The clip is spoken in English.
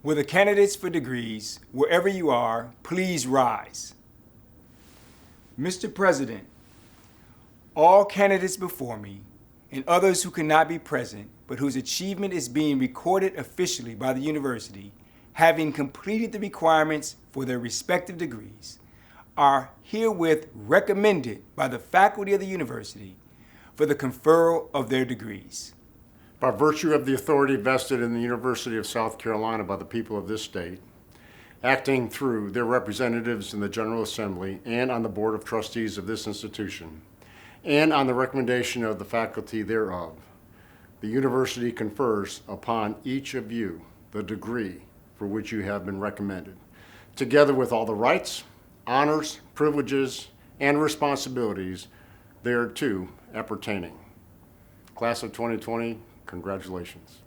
Will the candidates for degrees, wherever you are, please rise? Mr. President, all candidates before me and others who cannot be present but whose achievement is being recorded officially by the university, having completed the requirements for their respective degrees, are herewith recommended by the faculty of the university for the conferral of their degrees. By virtue of the authority vested in the University of South Carolina by the people of this state, acting through their representatives in the General Assembly and on the Board of Trustees of this institution, and on the recommendation of the faculty thereof, the university confers upon each of you the degree for which you have been recommended, together with all the rights, honors, privileges, and responsibilities thereto appertaining. Class of 2020, congratulations.